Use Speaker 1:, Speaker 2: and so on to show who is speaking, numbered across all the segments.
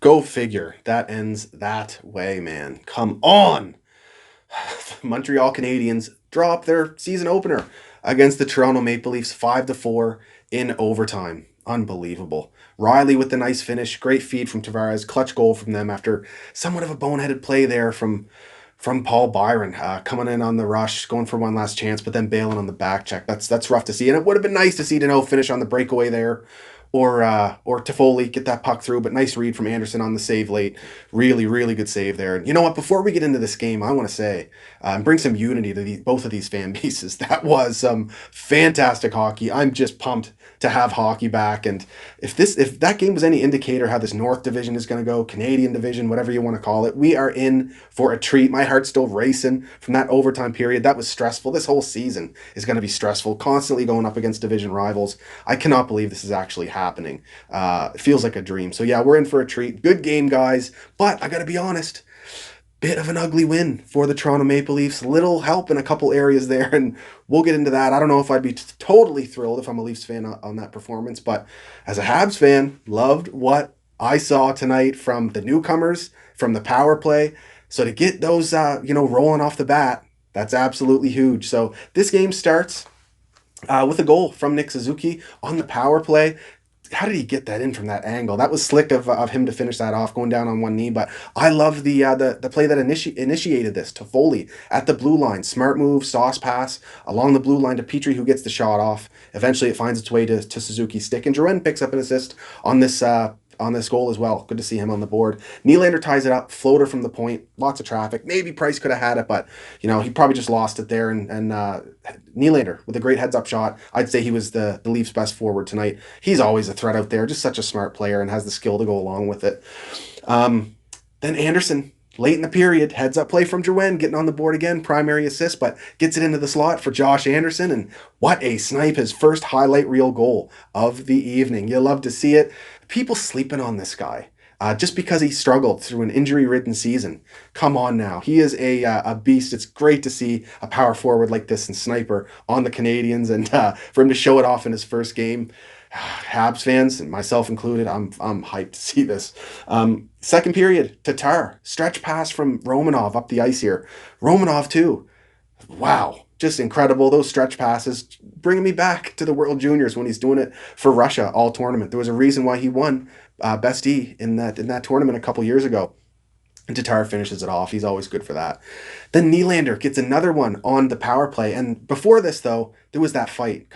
Speaker 1: Go figure. That ends that way, man. Come on. Montreal Canadiens drop their season opener against the Toronto Maple Leafs 5-4 in overtime. Unbelievable. Riley with the nice finish, great feed from Tavares, clutch goal from them after somewhat of a boneheaded play there from Paul Byron, coming in on the rush, going for one last chance, but then bailing on the back check. That's rough to see, and it would have been nice to see Dano finish on the breakaway there, or Toffoli get that puck through. But nice read from Anderson on the save late. Really, really good save there. And you know what? Before we get into this game, I want to say and bring some unity to both of these fan bases. That was some fantastic hockey. I'm just pumped to have hockey back. And if that game was any indicator how this North Division is going to go, Canadian Division, whatever you want to call it, we are in for a treat. My heart's still racing from that overtime period. That was stressful. This whole season is going to be stressful, constantly going up against division rivals. I cannot believe this is actually happening. It feels like a dream. So yeah, we're in for a treat. Good game, guys. But I got to be honest, bit of an ugly win for the Toronto Maple Leafs. Little help in a couple areas there, and we'll get into that. I don't know if I'd be totally thrilled if I'm a Leafs fan on that performance, but as a Habs fan, loved what I saw tonight from the newcomers, from the power play. So to get those, rolling off the bat, that's absolutely huge. So this game starts with a goal from Nick Suzuki on the power play. How did he get that in from that angle? That was slick of him to finish that off, going down on one knee. But I love the play that initiated this. Toffoli at the blue line, smart move, sauce pass along the blue line to Petrie, who gets the shot off. Eventually, it finds its way to Suzuki's stick, and Drouin picks up an assist on this goal as well. Good to see him on the board. Nylander ties it up, floater from the point, lots of traffic. Maybe Price could have had it, but he probably just lost it there. And Nylander with a great heads-up shot. I'd say he was the Leafs' best forward tonight. He's always a threat out there, just such a smart player and has the skill to go along with it. Then Anderson, late in the period, heads-up play from Drouin, getting on the board again, primary assist, but gets it into the slot for Josh Anderson, and what a snipe, his first highlight reel goal of the evening. You love to see it. People sleeping on this guy. Just because he struggled through an injury-ridden season. Come on now. He is a beast. It's great to see a power forward like this and sniper on the Canadiens, and for him to show it off in his first game. Habs fans, and myself included, I'm hyped to see this. Second period, Tatar. Stretch pass from Romanov up the ice here. Romanov too. Wow. Just incredible. Those stretch passes bringing me back to the World Juniors when he's doing it for Russia all tournament. There was a reason why he won Best E in that tournament a couple years ago. And Tatar finishes it off. He's always good for that. Then Nylander gets another one on the power play. And before this, though, there was that fight.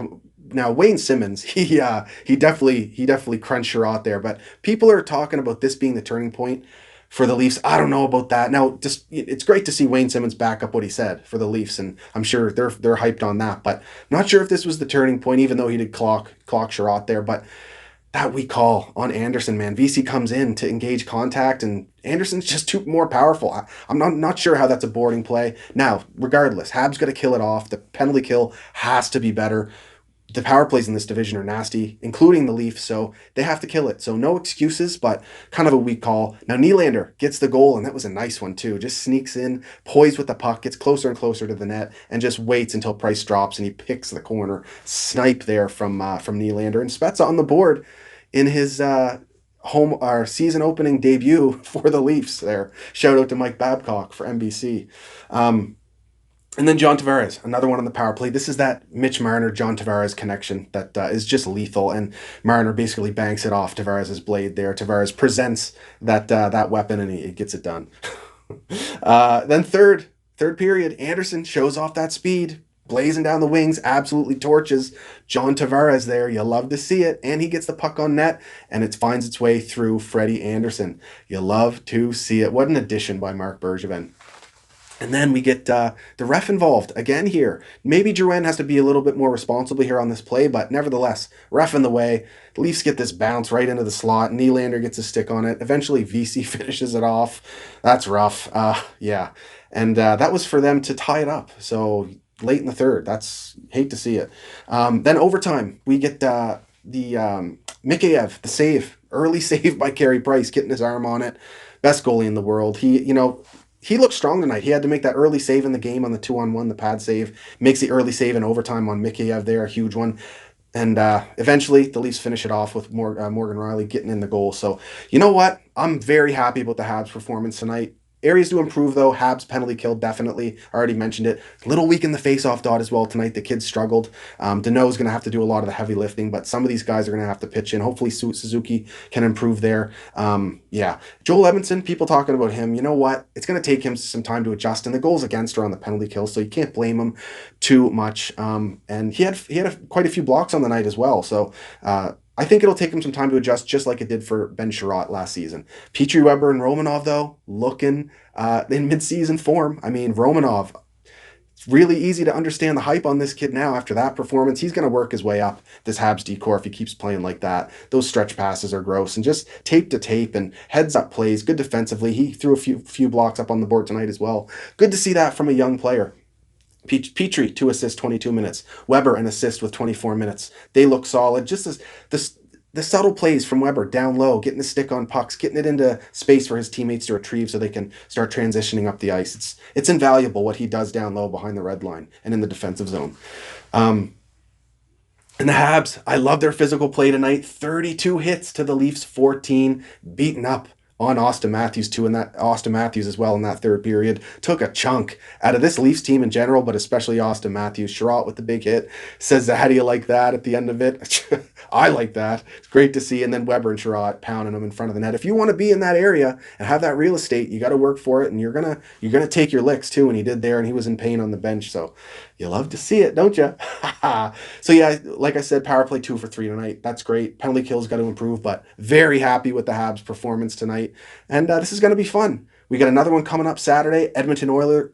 Speaker 1: Now Wayne Simmons, he definitely crunched Sherratt there. But people are talking about this being the turning point for the Leafs. I don't know about that. Now, just it's great to see Wayne Simmons back up what he said for the Leafs, and I'm sure they're hyped on that. But not sure if this was the turning point, even though he did clock Sherratt there. But that weak call on Anderson, man. VC comes in to engage contact, and Anderson's just too more powerful. I'm not sure how that's a boarding play. Now, regardless, Habs got to kill it off. The penalty kill has to be better. The power plays in this division are nasty, including the Leafs, so they have to kill it. So no excuses, but kind of a weak call. Now Nylander gets the goal, and that was a nice one too. Just sneaks in, poised with the puck, gets closer and closer to the net, and just waits until Price drops, and he picks the corner. Snipe there from Nylander, and Spezza on the board in his home or season opening debut for the Leafs there. Shout out to Mike Babcock for NBC. And then John Tavares, another one on the power play. This is that Mitch Marner-John Tavares connection that is just lethal, and Marner basically banks it off Tavares' blade there. Tavares presents that weapon, and he gets it done. Then third period, Anderson shows off that speed, blazing down the wings, absolutely torches John Tavares there. You love to see it, and he gets the puck on net, and it finds its way through Freddie Anderson. You love to see it. What an addition by Marc Bergevin. And then we get the ref involved again here. Maybe Drouin has to be a little bit more responsible here on this play, but nevertheless, ref in the way. The Leafs get this bounce right into the slot. Nylander gets a stick on it. Eventually, VC finishes it off. That's rough. Yeah. And that was for them to tie it up. So late in the third. Hate to see it. Then overtime, we get the Mikheyev, the save. Early save by Carey Price, getting his arm on it. Best goalie in the world. He looked strong tonight. He had to make that early save in the game on the 2-on-1, the pad save. Makes the early save in overtime on Mikheyev there, a huge one. And eventually, the Leafs finish it off with Morgan Riley getting in the goal. So, you know what? I'm very happy about the Habs' performance tonight. Areas to improve, though. Habs penalty kill, definitely. I already mentioned it. Little weak in the face-off dot as well tonight. The kids struggled. Deneau's going to have to do a lot of the heavy lifting, but some of these guys are going to have to pitch in. Hopefully, Suzuki can improve there. Yeah. Joel Edmondson, people talking about him. You know what? It's going to take him some time to adjust, and the goals against are on the penalty kill, so you can't blame him too much. And he had quite a few blocks on the night as well. So I think it'll take him some time to adjust, just like it did for Ben Sherratt last season. Petrie, Weber, and Romanov, though, looking in midseason form. I mean, Romanov, it's really easy to understand the hype on this kid now after that performance. He's going to work his way up this Habs decor if he keeps playing like that. Those stretch passes are gross, and just tape to tape and heads up plays. Good defensively. He threw a few blocks up on the board tonight as well. Good to see that from a young player. Petrie, 2 assists, 22 minutes. Weber, an assist with 24 minutes. They look solid. Just as the subtle plays from Weber down low, getting the stick on pucks, getting it into space for his teammates to retrieve so they can start transitioning up the ice. It's invaluable what he does down low behind the red line and in the defensive zone. And the Habs, I love their physical play tonight. 32 hits to the Leafs, 14, beaten up on Austin Matthews too, and that Austin Matthews as well in that third period took a chunk out of this Leafs team in general, but especially Austin Matthews. Sherratt with the big hit says, "How do you like that?" At the end of it, I like that. It's great to see. And then Weber and Sherratt pounding them in front of the net. If you want to be in that area and have that real estate, you got to work for it, and you're gonna take your licks too. And he did there, and he was in pain on the bench. So you love to see it, don't you? So yeah, like I said, power play 2 for 3 tonight. That's great. Penalty kills got to improve, but very happy with the Habs' performance tonight. And this is going to be fun. We got another one coming up Saturday. Edmonton Oilers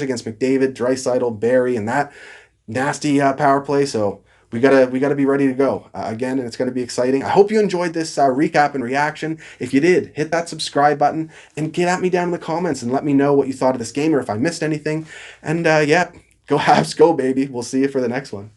Speaker 1: against McDavid, Draisaitl, Barrie, and that nasty power play. So we gotta be ready to go again, and it's going to be exciting. I hope you enjoyed this recap and reaction. If you did, hit that subscribe button and get at me down in the comments and let me know what you thought of this game or if I missed anything. And yeah, go Habs, go baby. We'll see you for the next one.